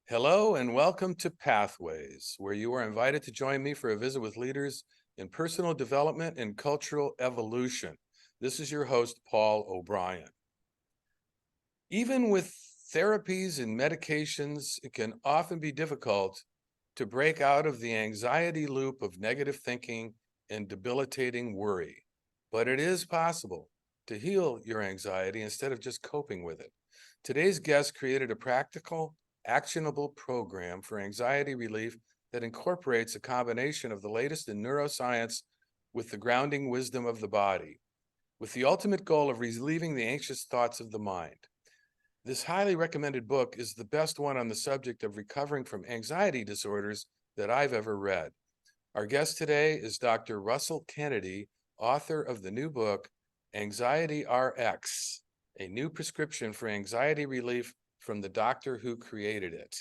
Hello and welcome to Pathways, where you are invited to join me for a visit with leaders in personal development and cultural evolution. This is your host, Paul O'Brien. Even with therapies and medications, it can often be difficult to break out of the anxiety loop of negative thinking and debilitating worry. But it is possible to heal your anxiety instead of just coping with it. Today's guest created a practical, actionable program for anxiety relief that incorporates a combination of the latest in neuroscience with the grounding wisdom of the body, with the ultimate goal of relieving the anxious thoughts of the mind. This highly recommended book is the best one on the subject of recovering from anxiety disorders that I've ever read. Our guest today is Dr. Russell Kennedy, author of the new book, Anxiety RX, a new prescription for anxiety relief from the doctor who created it.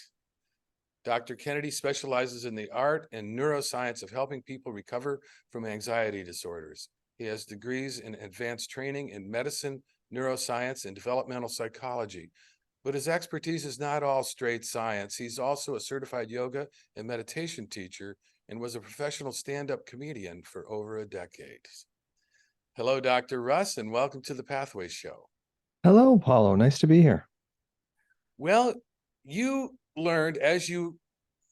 Dr. Kennedy specializes in the art and neuroscience of helping people recover from anxiety disorders. He has degrees in advanced training in medicine, neuroscience, and developmental psychology. But his expertise is not all straight science. He's also a certified yoga and meditation teacher and was a professional stand-up comedian for over a decade. Hello, Dr. Russ, and welcome to the Pathways Show. Hello, Paulo. Nice to be here. Well, you learned, as you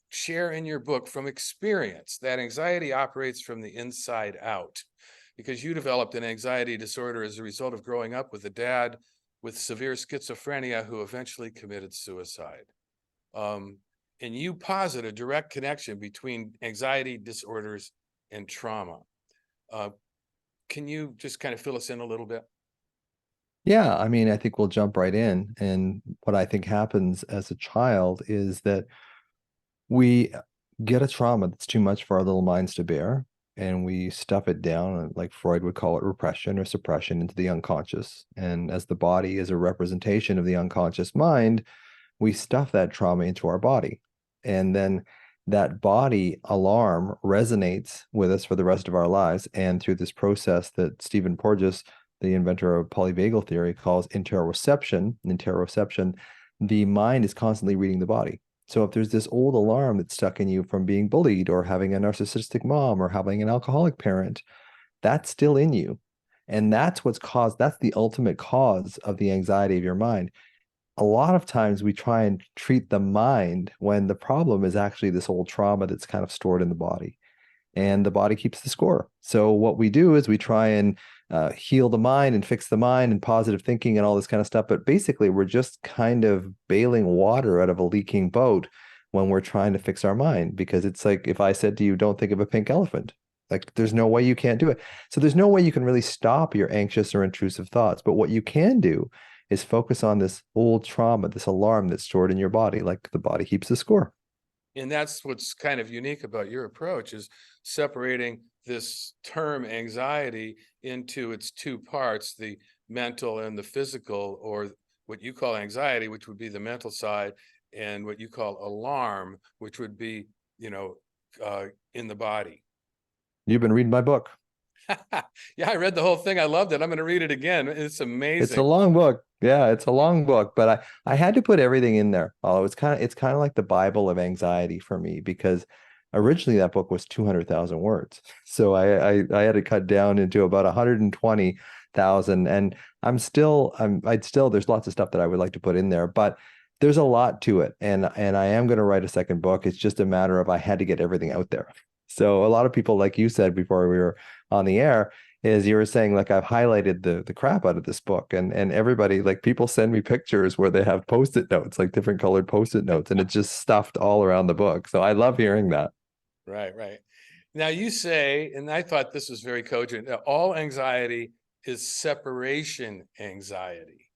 share in your book, from experience that anxiety operates from the inside out, because you developed an anxiety disorder as a result of growing up with a dad with severe schizophrenia who eventually committed suicide. And you posit a direct connection between anxiety disorders and trauma. Can you just kind of fill us in a little bit? Yeah, I think we'll jump right in. And what I think happens as a child is that we get a trauma that's too much for our little minds to bear, and we stuff it down, like Freud would call it repression or suppression, into the unconscious. And as the body is a representation of the unconscious mind, we stuff that trauma into our body. And then that body alarm resonates with us for the rest of our lives. And through this process that Stephen Porges, the inventor of polyvagal theory, calls interoception, the mind is constantly reading the body. So if there's this old alarm that's stuck in you from being bullied or having a narcissistic mom or having an alcoholic parent, that's still in you. And that's the ultimate cause of the anxiety of your mind. A lot of times we try and treat the mind when the problem is actually this old trauma that's kind of stored in the body. And the body keeps the score. So what we do is we try and heal the mind and fix the mind and positive thinking and all this kind of stuff. But basically, we're just kind of bailing water out of a leaking boat when we're trying to fix our mind. Because it's like if I said to you, don't think of a pink elephant, like there's no way you can't do it. So there's no way you can really stop your anxious or intrusive thoughts. But what you can do is focus on this old trauma, this alarm that's stored in your body, like the body keeps the score. And that's what's kind of unique about your approach, is separating this term anxiety into its two parts, the mental and the physical, or what you call anxiety, which would be the mental side, and what you call alarm, which would be, in the body. You've been reading my book. Yeah, I read the whole thing. I loved it. I'm going to read it again. It's amazing. It's a long book. Yeah, it's a long book, but I had to put everything in there. Oh, it's kind of like the Bible of anxiety for me, because originally that book was 200,000 words. So I had to cut down into about 120,000, and there's lots of stuff that I would like to put in there, but there's a lot to it. And I am going to write a second book. It's just a matter of I had to get everything out there. So a lot of people, like you said before we were on the air, is you were saying, like, I've highlighted the crap out of this book, and everybody, like, people send me pictures where they have Post-it notes, like different colored Post-it notes, and it's just stuffed all around the book. So I love hearing that. Right, right. Now you say, and I thought this was very cogent, that all anxiety is separation anxiety.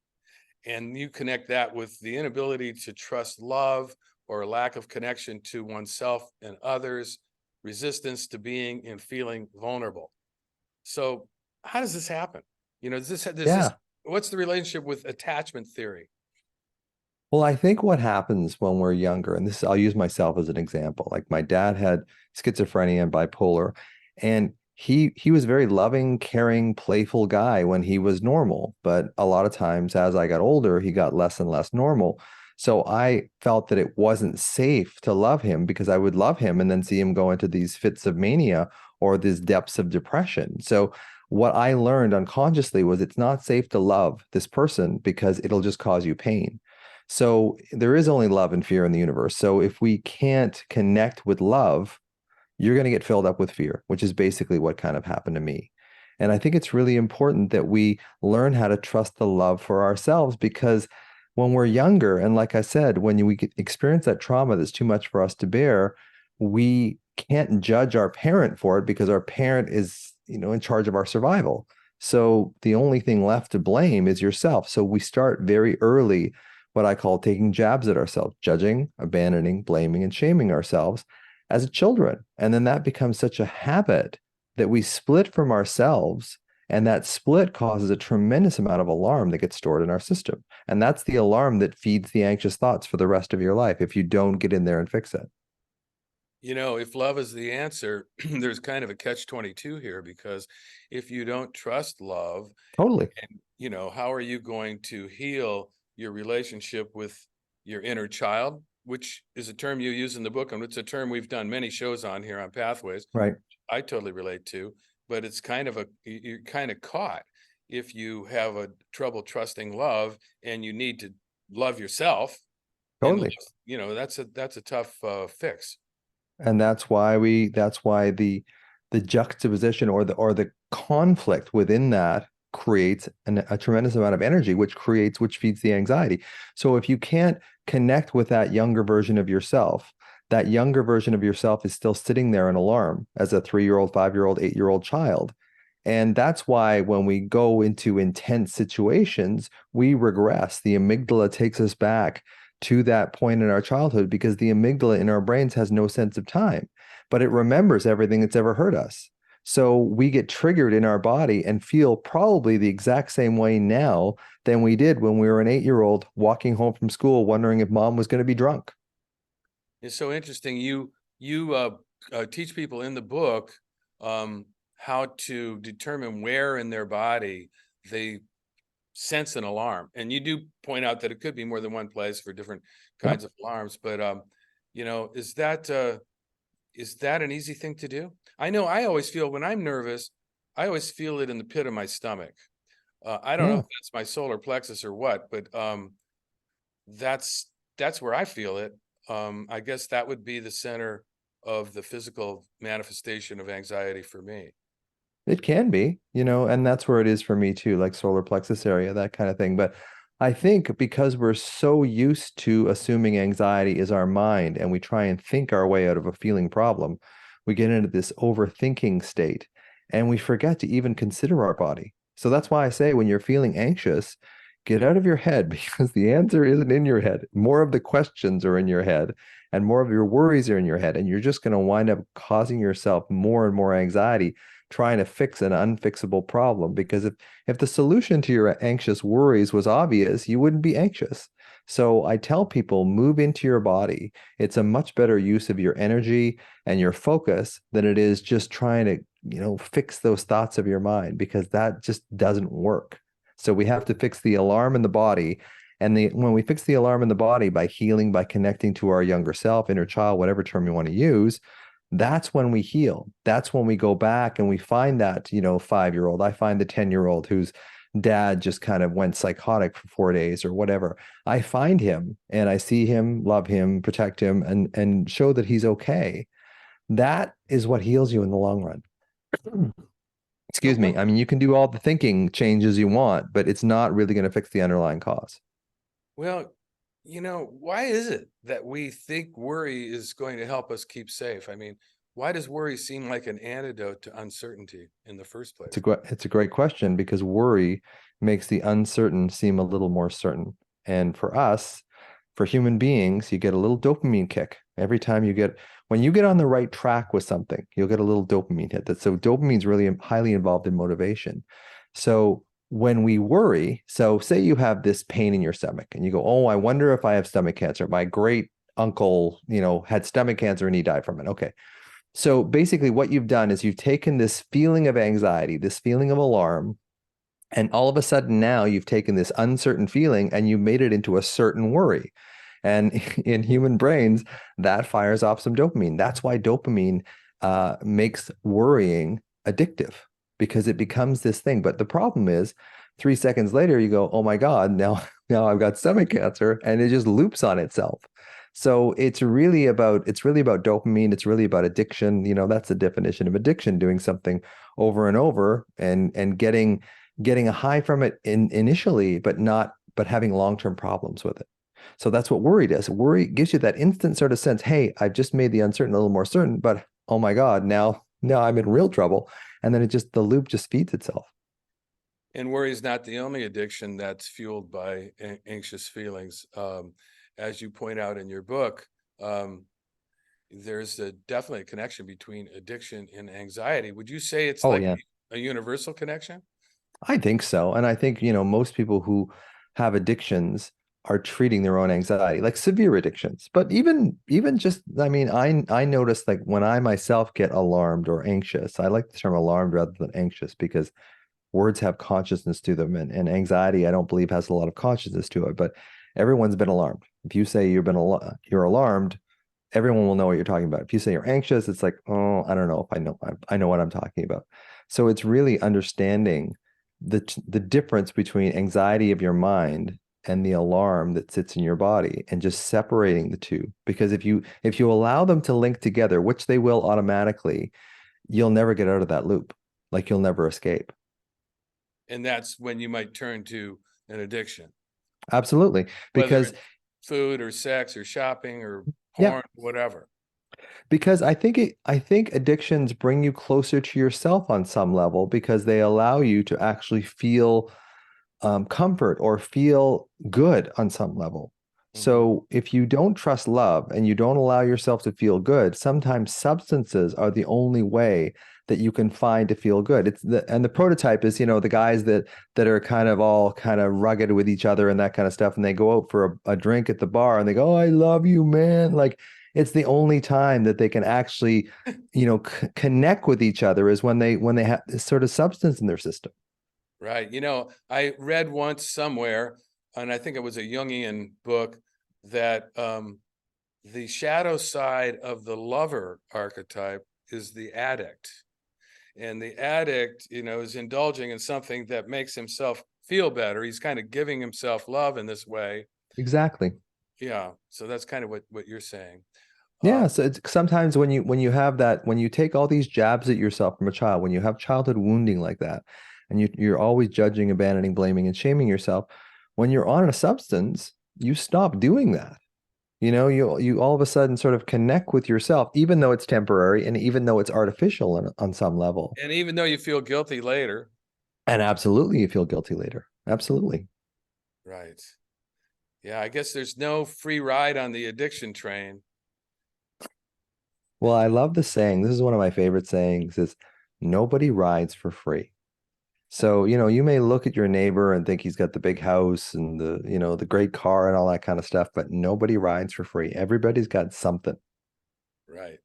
And you connect that with the inability to trust love or lack of connection to oneself and others, resistance to being and feeling vulnerable. So how does this happen? Yeah. What's the relationship with attachment theory? Well, I think what happens when we're younger, and I'll use myself as an example. Like, my dad had schizophrenia and bipolar, and he was a very loving, caring, playful guy when he was normal. But a lot of times as I got older, he got less and less normal. So I felt that it wasn't safe to love him because I would love him and then see him go into these fits of mania or these depths of depression. So what I learned unconsciously was it's not safe to love this person because it'll just cause you pain. So there is only love and fear in the universe. So if we can't connect with love, you're going to get filled up with fear, which is basically what kind of happened to me. And I think it's really important that we learn how to trust the love for ourselves because when we're younger, and like I said, when we experience that trauma that's too much for us to bear, we can't judge our parent for it because our parent is, in charge of our survival. So the only thing left to blame is yourself. So we start very early, what I call taking jabs at ourselves, judging, abandoning, blaming, and shaming ourselves as children. And then that becomes such a habit that we split from ourselves. And that split causes a tremendous amount of alarm that gets stored in our system. And that's the alarm that feeds the anxious thoughts for the rest of your life if you don't get in there and fix it. If love is the answer, there's kind of a catch-22 here, because if you don't trust love, Totally. and how are you going to heal your relationship with your inner child, which is a term you use in the book, and it's a term we've done many shows on here on Pathways. Right. I totally relate to, but it's you're kind of caught if you have a trouble trusting love and you need to love yourself. And Totally. that's a tough fix. And that's why the juxtaposition or the conflict within that creates a tremendous amount of energy, which feeds the anxiety. So if you can't connect with that younger version of yourself, that younger version of yourself is still sitting there in alarm as a 3-year-old, 5-year-old, 8-year-old child. And that's why when we go into intense situations, we regress. The amygdala takes us back to that point in our childhood because the amygdala in our brains has no sense of time, but it remembers everything that's ever hurt us. So we get triggered in our body and feel probably the exact same way now than we did when we were an 8-year-old walking home from school wondering if mom was going to be drunk. It's so interesting. You teach people in the book how to determine where in their body they sense an alarm, and you do point out that it could be more than one place for different kinds of alarms. But is that an easy thing to do? I know I always feel when I'm nervous, I always feel it in the pit of my stomach. I don't know Yeah. if that's my solar plexus or what, but that's where I feel it. I guess that would be the center of the physical manifestation of anxiety for me. It can be, and that's where it is for me too, like solar plexus area, that kind of thing. But I think because we're so used to assuming anxiety is our mind and we try and think our way out of a feeling problem, we get into this overthinking state and we forget to even consider our body. So that's why I say when you're feeling anxious, get out of your head because the answer isn't in your head. More of the questions are in your head and more of your worries are in your head. And you're just going to wind up causing yourself more and more anxiety trying to fix an unfixable problem. Because if the solution to your anxious worries was obvious, you wouldn't be anxious. So I tell people, move into your body. It's a much better use of your energy and your focus than it is just trying to, fix those thoughts of your mind, because that just doesn't work. So we have to fix the alarm in the body. And when we fix the alarm in the body by healing, by connecting to our younger self, inner child, whatever term you want to use, that's when we heal. That's when we go back and we find that, 5-year-old. I find the 10-year-old whose dad just kind of went psychotic for 4 days or whatever. I find him and I see him, love him, protect him, and show that he's okay. That is what heals you in the long run. So Excuse me. I mean, you can do all the thinking changes you want, but it's not really going to fix the underlying cause. Well, why is it that we think worry is going to help us keep safe? I mean, why does worry seem like an antidote to uncertainty in the first place? It's a great question because worry makes the uncertain seem a little more certain. And for us, for human beings, you get a little dopamine kick every time when you get on the right track with something, you'll get a little dopamine hit. So dopamine is really highly involved in motivation. So when we worry, so say you have this pain in your stomach and you go, oh, I wonder if I have stomach cancer. My great uncle, had stomach cancer and he died from it. Okay. So basically, what you've done is you've taken this feeling of anxiety, this feeling of alarm, and all of a sudden now you've taken this uncertain feeling and you made it into a certain worry. And in human brains, that fires off some dopamine. That's why dopamine makes worrying addictive, because it becomes this thing. But the problem is, 3 seconds later, you go, "Oh my God, now I've got stomach cancer," and it just loops on itself. So it's really about dopamine. It's really about addiction. That's the definition of addiction: doing something over and over, and getting a high from it initially, but having long-term problems with it. So that's what worry does. Worry gives you that instant sort of sense, hey, I've just made the uncertain a little more certain, but oh my God, now I'm in real trouble. And then the loop just feeds itself. And worry is not the only addiction that's fueled by anxious feelings. As you point out in your book, there's definitely a connection between addiction and anxiety. Would you say it's Oh like yeah, a universal connection? I think so. And I think, most people who have addictions are treating their own anxiety, like severe addictions. But even just, I mean, I notice, like, when I myself get alarmed or anxious, I like the term alarmed rather than anxious, because words have consciousness to them, and anxiety, I don't believe, has a lot of consciousness to it. But everyone's been alarmed. If you say you're alarmed, everyone will know what you're talking about. If you say you're anxious, it's like, oh, I don't know if I know what I'm talking about. So it's really understanding the difference between anxiety of your mind and the alarm that sits in your body, and just separating the two. Because if you allow them to link together, which they will automatically, you'll never get out of that loop. Like, you'll never escape. And that's when you might turn to an addiction, Absolutely. whether Because it's food or sex or shopping or yeah, porn, whatever. because I think addictions bring you closer to yourself on some level, because they allow you to actually feel comfort or feel good on some level. Hmm. So if you don't trust love and you don't allow yourself to feel good, sometimes substances are the only way that you can find to feel good. And the prototype is, the guys that are kind of all kind of rugged with each other and that kind of stuff, and they go out for a drink at the bar and they go, "Oh, I love you, man." Like, it's the only time that they can actually, connect with each other, is when they have this sort of substance in their system. Right. I read once somewhere, and I think it was a Jungian book, that the shadow side of the lover archetype is the addict. And the addict, is indulging in something that makes himself feel better. He's kind of giving himself love in this way. Exactly. Yeah. So that's kind of what you're saying. Yeah, so it's sometimes when you have that, when you take all these jabs at yourself from a child, when you have childhood wounding like that, and you're always judging, abandoning, blaming, and shaming yourself, when you're on a substance, you stop doing that. You all of a sudden sort of connect with yourself, even though it's temporary and even though it's artificial on some level. And even though you feel guilty later. And absolutely, you feel guilty later. Absolutely. Right. Yeah. I guess there's no free ride on the addiction train. Well, I love the saying. This is one of my favorite sayings, is nobody rides for free. So, you may look at your neighbor and think he's got the big house and the great car and all that kind of stuff, but nobody rides for free. Everybody's got something. Right.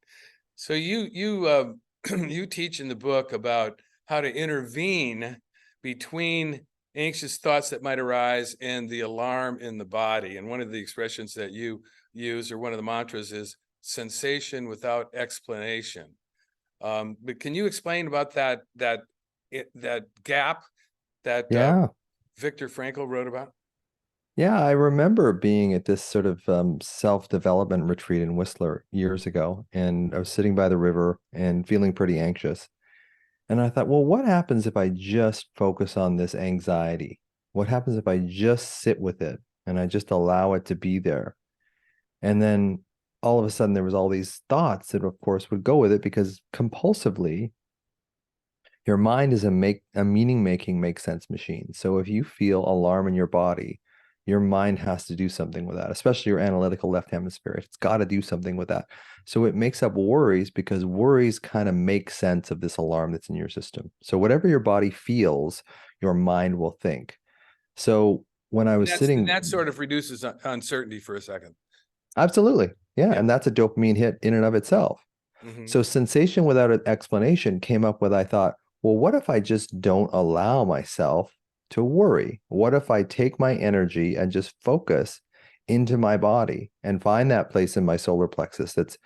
So you you teach in the book about how to intervene between anxious thoughts that might arise and the alarm in the body. And one of the expressions that you use, or one of the mantras, is sensation without explanation. But can you explain about that gap that Yeah. Viktor Frankl wrote about? Yeah, I remember being at this sort of self-development retreat in Whistler years ago, and I was sitting by the river and feeling pretty anxious. And I thought, well, what happens if I just focus on this anxiety? What happens if I just sit with it and I just allow it to be there? And then all of a sudden there was all these thoughts that of course would go with it, because compulsively your mind is a meaning making make sense machine. So if you feel alarm in your body, your mind has to do something with that, especially your analytical left hemisphere. It's got to do something with that. So it makes up worries, because worries kind of make sense of this alarm that's in your system. So whatever your body feels, your mind will think. So when I And was that's and sitting, that sort of reduces uncertainty for a second. absolutely. Yeah. Yeah. And that's a dopamine hit in and of itself. Hmm. So sensation without an explanation came up with, I thought, well, what if I just don't allow myself to worry? What if I take my energy and just focus into my body and find that place in my solar plexus that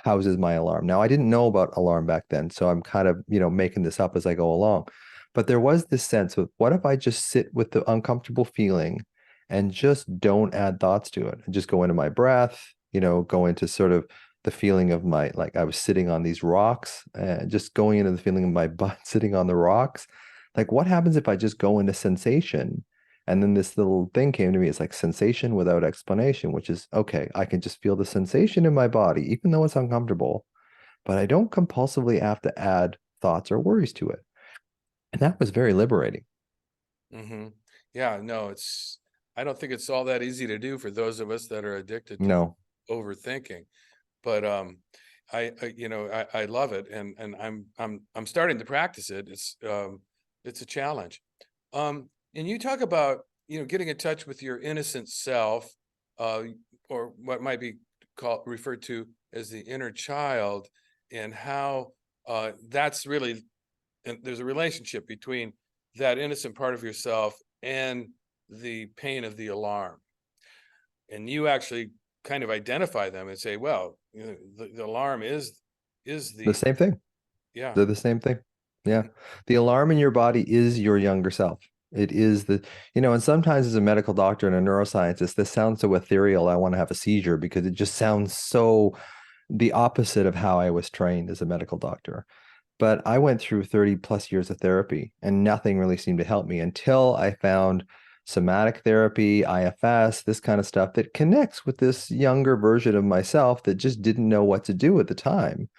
houses my alarm. Now, I didn't know about alarm back then, so I'm kind of, making this up as I go along. But there was this sense of, what if I just sit with the uncomfortable feeling and just don't add thoughts to it and just go into my breath, go into sort of the feeling of my, like I was sitting on these rocks, just going into the feeling of my butt sitting on the rocks. Like, what happens if I just go into sensation? And then this little thing came to me. It's like sensation without explanation, which is, okay, I can just feel the sensation in my body, even though it's uncomfortable, but I don't compulsively have to add thoughts or worries to it. And that was very liberating. Mm-hmm. Yeah, no, I don't think it's all that easy to do for those of us that are addicted to No, overthinking. But I love it, and I'm starting to practice it. It's a challenge. And you talk about, getting in touch with your innocent self, uh, or what might be referred to as the inner child, and how that's really, and there's a relationship between that innocent part of yourself and the pain of the alarm. And you actually kind of identify them and say, well, the alarm is the the, same thing. yeah. They're the same thing. Yeah. Mhm. The alarm in your body is your younger self. It is and sometimes as a medical doctor and a neuroscientist, this sounds so ethereal. I want to have a seizure because it just sounds so the opposite of how I was trained as a medical doctor. But I went through 30 plus years of therapy and nothing really seemed to help me until I found somatic therapy, IFS, this kind of stuff that connects with this younger version of myself that just didn't know what to do at the time.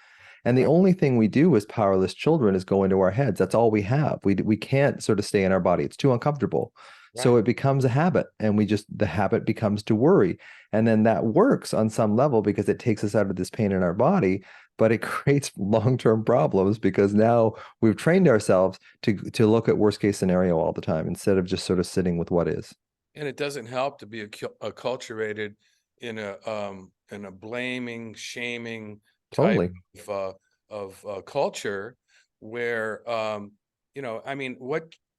And the Right, only thing we do as powerless children is go into our heads. That's all we have. We can't sort of stay in our body. It's too uncomfortable. So right. it becomes a habit, and the habit becomes to worry. And then that works on some level because it takes us out of this pain in our body, but it creates long-term problems because now we've trained ourselves to look at worst case scenario all the time instead of just sort of sitting with what is. And it doesn't help to be acculturated in a blaming, shaming type Totally. of culture where, I mean,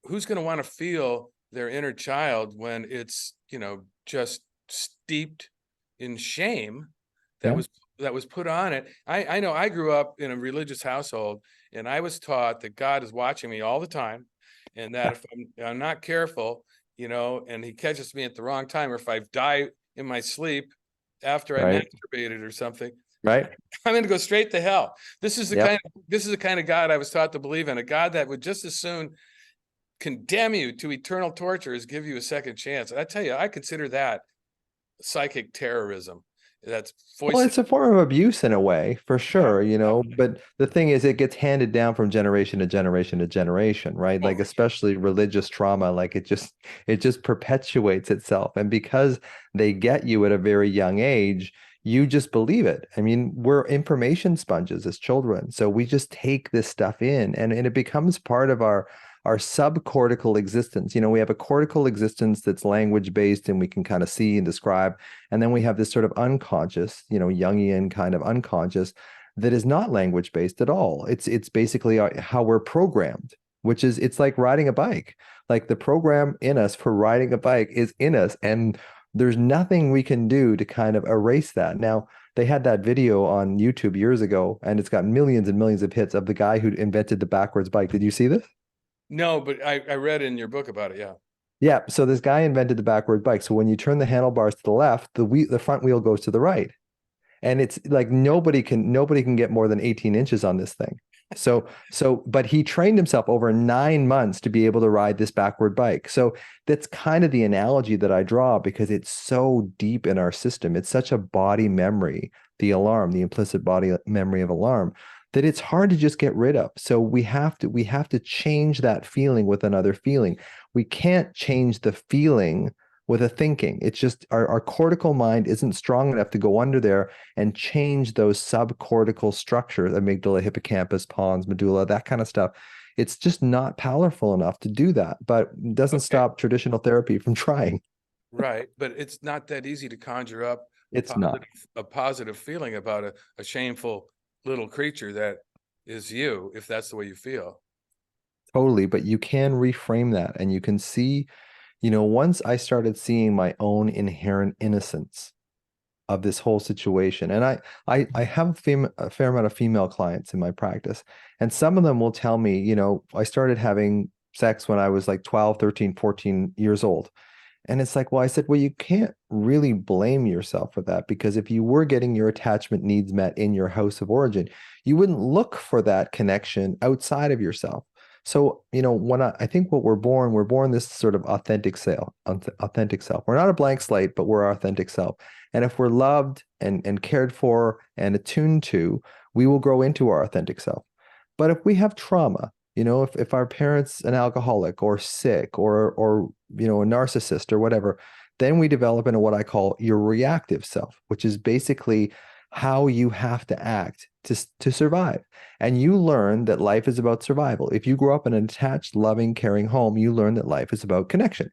who's going to want to feel their inner child when it's, just steeped in shame that Yeah. was that was put on it. I know I grew up in a religious household, and I was taught that God is watching me all the time, and that if I'm not careful, and he catches me at the wrong time, or if I die in my sleep after I Right. masturbated or something, Right. I'm going to go straight to hell. Yep. This is the kind of God I was taught to believe in, a God that would just as soon condemn you to eternal torture as give you a second chance. And I tell you, I consider that psychic terrorism. That's Well, voices. it's a form of abuse in a way, for Yeah, sure, but the thing is, it gets handed down from generation to generation to generation, right? Like, totally. especially religious trauma, like it just perpetuates itself. And because they get you at a very young age, you just believe it. I mean, we're information sponges as children. So we just take this stuff in and it becomes part of our subcortical existence. We have a cortical existence that's language based and we can kind of see and describe. And then we have this sort of unconscious, Jungian kind of unconscious that is not language based at all. It's basically how we're programmed, which is it's like riding a bike. Like the program in us for riding a bike is in us, and there's nothing we can do to kind of erase that. Now, they had that video on YouTube years ago, and it's got millions and millions of hits of the guy who invented the backwards bike. Did you see this? No, but I read in your book about it. Yeah. Yeah, so this guy invented the backward bike. So when you turn the handlebars to the left, the front wheel goes to the right. And it's like nobody can get more than 18 inches on this thing. But he trained himself over 9 months to be able to ride this backward bike. So that's kind of the analogy that I draw because it's so deep in our system. It's such a body memory, the alarm, the implicit body memory of alarm, that it's hard to just get rid of. So we have to change that feeling with another feeling. We can't change the feeling with a thinking. It's just our cortical mind isn't strong enough to go under there and change those subcortical structures, amygdala, hippocampus, pons, medulla, that kind of stuff. It's just not powerful enough to do that, but it doesn't Okay. stop traditional therapy from trying. Right. But it's not that easy to conjure up It's not a positive feeling about a shameful little creature that is you, if that's the way you feel. totally, but you can reframe that and you can see once I started seeing my own inherent innocence of this whole situation, and I have a fair amount of female clients in my practice, and some of them will tell me, I started having sex when I was like 12, 13, 14 years old. And it's like, well, I said, well, you can't really blame yourself for that because if you were getting your attachment needs met in your house of origin, you wouldn't look for that connection outside of yourself. So, when I think what we're born this sort of authentic self. We're not a blank slate, but we're our authentic self. And if we're loved and cared for and attuned to, we will grow into our authentic self. But if we have trauma, if our parents an alcoholic or sick or a narcissist or whatever, then we develop into what I call your reactive self, which is basically how you have to act to survive. And you learn that life is about survival. If you grow up in an attached, loving, caring home, you learn that life is about connection.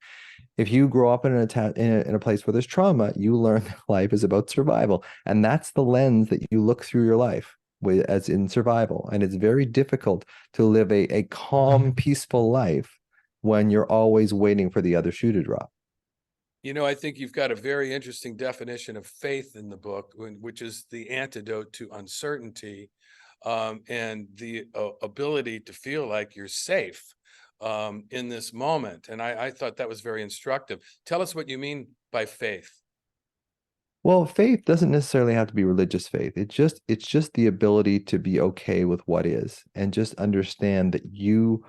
If you grow up in a place where there's trauma, you learn that life is about survival. And that's the lens that you look through your life with, as in survival. And it's very difficult to live a calm, peaceful life when you're always waiting for the other shoe to drop. I think you've got a very interesting definition of faith in the book, which is the antidote to uncertainty, and the ability to feel like you're safe in this moment. And I thought that was very instructive. Tell us what you mean by faith. Well, faith doesn't necessarily have to be religious faith. It's just the ability to be okay with what is and just understand that you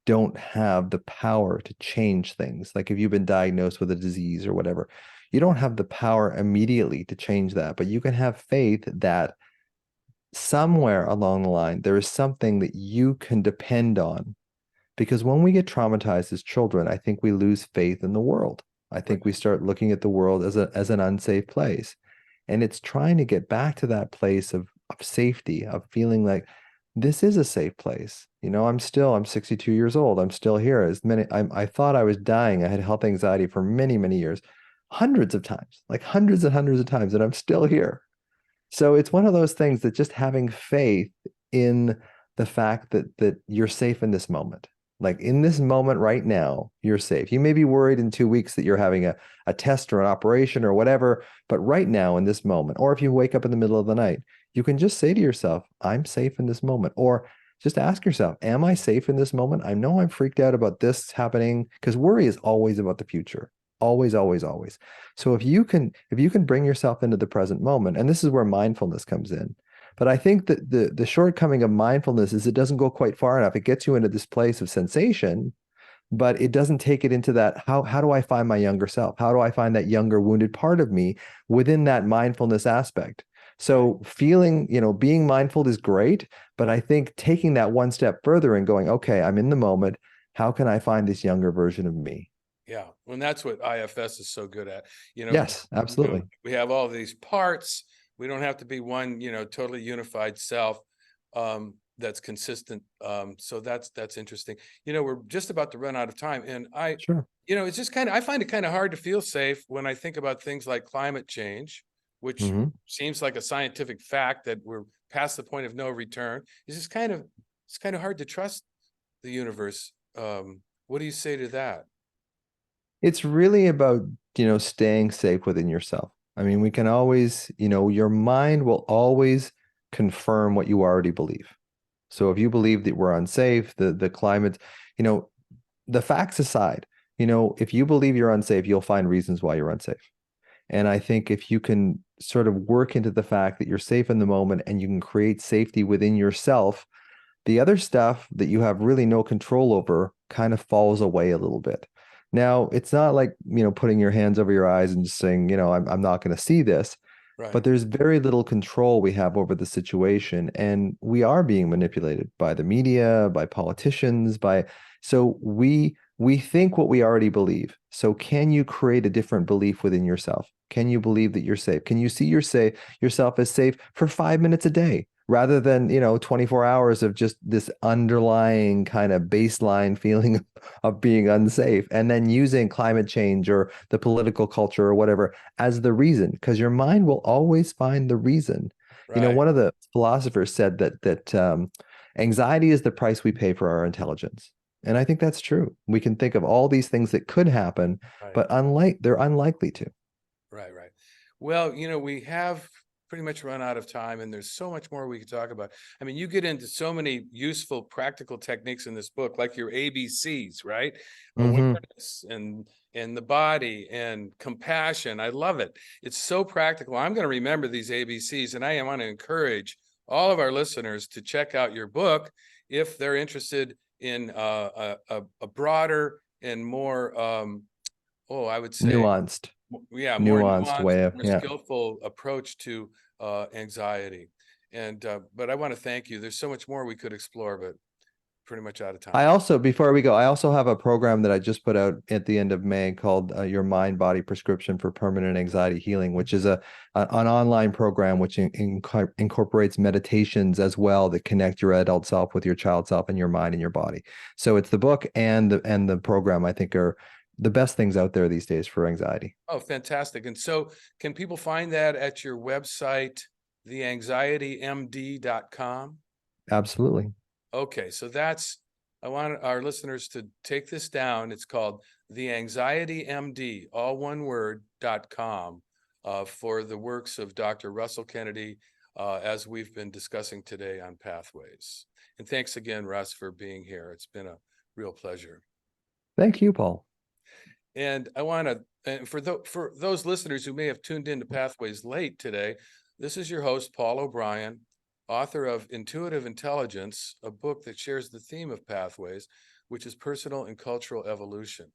don't have the power to change things. Like if you've been diagnosed with a disease or whatever, you don't have the power immediately to change that, but you can have faith that somewhere along the line, there is something that you can depend on. Because when we get traumatized as children, I think we lose faith in the world. I think we Right. start looking at the world as an unsafe place. And it's trying to get back to that place of safety, of feeling like this is a safe place. I'm 62 years old. I'm still here. I thought I was dying. I had health anxiety for many, many years, hundreds of times, like hundreds and hundreds of times, and I'm still here. So it's one of those things that just having faith in the fact that you're safe in this moment. Like in this moment right now, you're safe. You may be worried in 2 weeks that you're having a test or an operation or whatever, but right now in this moment, or if you wake up in the middle of the night, you can just say to yourself, I'm safe in this moment. Or just ask yourself, am I safe in this moment? I know I'm freaked out about this happening because worry is always about the future. Always, always, always. So if you can bring yourself into the present moment, and this is where mindfulness comes in. But I think that the shortcoming of mindfulness is it doesn't go quite far enough. It gets you into this place of sensation, but it doesn't take it into that how do I find my younger self? How do I find that younger wounded part of me within that mindfulness aspect? Right. So feeling, being mindful is great, but I think taking that one step further and going, okay, I'm in the moment. How can I find this younger version of me? Yeah. And that's what IFS is so good at. You know, Yes, absolutely. we have all these parts. We don't have to be one, totally unified self that's consistent. So that's interesting. We're just about to run out of time. And Sure. it's just I find it kind of hard to feel safe when I think about things like climate change, which Hmm. seems like a scientific fact that we're past the point of no return. It's kind of hard to trust the universe. What do you say to that? It's really about, staying safe within yourself. I mean, we can always, your mind will always confirm what you already believe. So if you believe that we're unsafe, the climate, you know, the facts aside, if you believe you're unsafe, you'll find reasons why you're unsafe. And I think if you can sort of work into the fact that you're safe in the moment and you can create safety within yourself, the other stuff that you have really no control over kind of falls away a little bit. Now, it's not like, putting your hands over your eyes and just saying, I'm not going to see this, but Right. there's very little control we have over the situation. And we are being manipulated by the media, by politicians, so we think what we already believe. So can you create a different belief within yourself? Can you believe that you're safe? Can you see yourself as safe for 5 minutes a day? Rather than 24 hours of just this underlying kind of baseline feeling of being unsafe, and then using climate change or the political culture or whatever as the reason, because your mind will always find the reason. Right. One of the philosophers said that anxiety is the price we pay for our intelligence. And I think that's true. We can think of all these things that could happen, Right. but they're unlikely to. Right, right. Well, we have pretty much run out of time, and there's so much more we could talk about. I mean, you get into so many useful practical techniques in this book, like your ABCs, right? Awareness and the body and compassion. I love it. It's so practical. I'm going to remember these ABCs, and I want to encourage all of our listeners to check out your book if they're interested in a broader and more, I would say, Nuanced, more nuanced nuanced, way of, more yeah. skillful approach to anxiety. And but I want to thank you. There's so much more we could explore, but pretty much out of time. I also, before we go, I also have a program that I just put out at the end of May called Your Mind Body Prescription for Permanent Anxiety Healing, which is an online program which incorporates meditations as well that connect your adult self with your child self and your mind and your body. So it's the book and the program, I think, are the best things out there these days for anxiety. Oh, fantastic. And so can people find that at your website, theanxietymd.com? Absolutely. Okay, so I want our listeners to take this down. It's called theanxietymd, all one word, .com, for the works of Dr. Russell Kennedy, as we've been discussing today on Pathways. And thanks again, Russ, for being here. It's been a real pleasure. Thank you, Paul. And I want to, and for those listeners who may have tuned into Pathways late today, this is your host, Paul O'Brien, author of Intuitive Intelligence, a book that shares the theme of Pathways, which is personal and cultural evolution.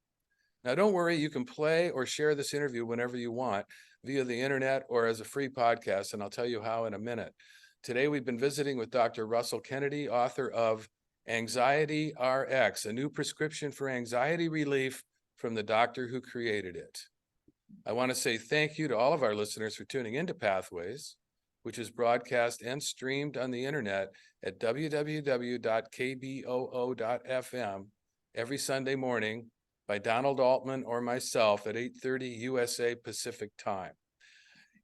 Now, don't worry, you can play or share this interview whenever you want via the internet or as a free podcast, and I'll tell you how in a minute. Today, we've been visiting with Dr. Russell Kennedy, author of Anxiety RX, a new prescription for anxiety relief from the doctor who created it. I want to say thank you to all of our listeners for tuning into Pathways, which is broadcast and streamed on the internet at www.kboo.fm every Sunday morning by Donald Altman or myself at 8:30 USA Pacific time.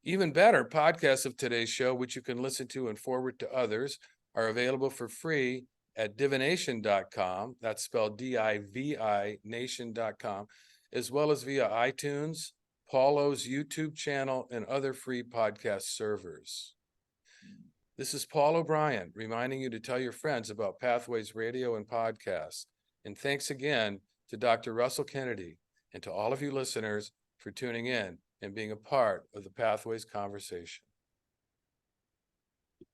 Even better, podcasts of today's show, which you can listen to and forward to others, are available for free at divination.com. That's spelled DIVI nation.com, as well as via iTunes, Paulo's YouTube channel, and other free podcast servers. This is Paul O'Brien reminding you to tell your friends about Pathways Radio and Podcast. And thanks again to Dr. Russell Kennedy and to all of you listeners for tuning in and being a part of the Pathways conversation.